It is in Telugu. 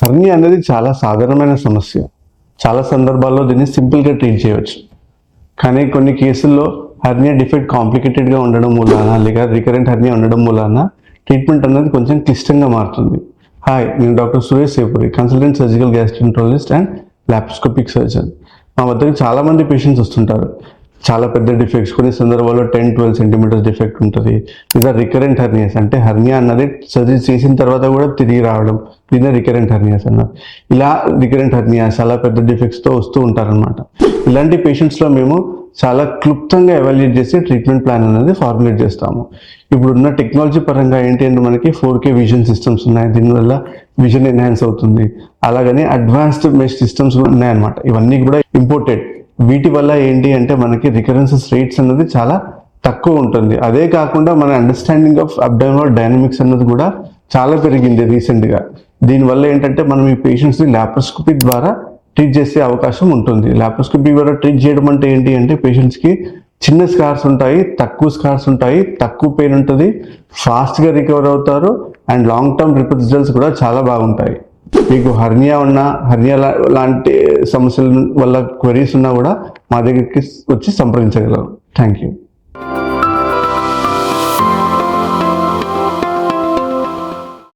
హెర్నియా అనేది చాలా సాధారణమైన సమస్య. చాలా సందర్భాల్లో దీన్ని సింపుల్గా ట్రీట్ చేయవచ్చు. కానీ కొన్ని కేసుల్లో హెర్నియా డిఫెక్ట్ కాంప్లికేటెడ్గా ఉండడం మూలాన లేక రికరెంట్ హెర్నియా ఉండడం మూలాన ట్రీట్మెంట్ అనేది కొంచెం క్లిష్టంగా మారుతుంది. హాయ్, నేను doctor Suresh Sepuri, consultant surgical gastroenterologist and laparoscopic surgeon. మా వద్దకు చాలామంది పేషెంట్స్ వస్తుంటారు. చాలా పెద్ద డిఫెక్ట్స్, కొన్ని సందర్భాల్లో 10-12 సెంటీమీటర్స్ డిఫెక్ట్ ఉంటుంది. లేదా రికరెంట్ హెర్నియాస్, అంటే హెర్నియా అన్నది సర్జరీ చేసిన తర్వాత కూడా తిరిగి రావడం, దీన్ని రికరెంట్ హెర్నియాస్ అన్నారు. ఇలా రికరెంట్ హెర్నియాస్ చాలా పెద్ద డిఫెక్ట్స్తో వస్తూ ఉంటారనమాట. ఇలాంటి పేషెంట్స్లో మేము చాలా క్లుప్తంగా ఎవాల్యుయేట్ చేసి ట్రీట్మెంట్ ప్లాన్ అనేది ఫార్ములేట్ చేస్తాము. ఇప్పుడున్న టెక్నాలజీ పరంగా ఏంటి అంటే మనకి 4K విజన్ సిస్టమ్స్ ఉన్నాయి. దీనివల్ల విజన్ ఎన్హాన్స్ అవుతుంది. అలాగని అడ్వాన్స్డ్ మెష్ సిస్టమ్స్ కూడా ఉన్నాయన్నమాట. ఇవన్నీ కూడా ఇంపోర్టెడ్. వీటి వల్ల ఏంటి అంటే మనకి రికరెన్సెస్ రేట్స్ అన్నది చాలా తక్కువ ఉంటుంది. అదే కాకుండా మన అండర్స్టాండింగ్ ఆఫ్ అబ్డామినల్ డైనమిక్స్ అన్నది కూడా చాలా పెరిగింది రీసెంట్గా. దీనివల్ల ఏంటంటే మనం ఈ పేషెంట్స్ని లాప్రోస్కోపీ ద్వారా ట్రీట్ చేసే అవకాశం ఉంటుంది. లాప్రోస్కోపీ ద్వారా ట్రీట్ చేయడం అంటే ఏంటి అంటే పేషెంట్స్కి చిన్న స్కార్స్ ఉంటాయి, తక్కువ స్కార్స్ ఉంటాయి, తక్కువ పెయిన్ ఉంటుంది, ఫాస్ట్గా రికవర్ అవుతారు అండ్ లాంగ్ టర్మ్ రిజల్ట్స్ కూడా చాలా బాగుంటాయి. మీకు హెర్నియా ఉన్నా, హెర్నియా లాంటి సమస్యల వల్ల క్వరీస్ ఉన్నా కూడా మా దగ్గరికి వచ్చి సంప్రదించగలరు. Thank you.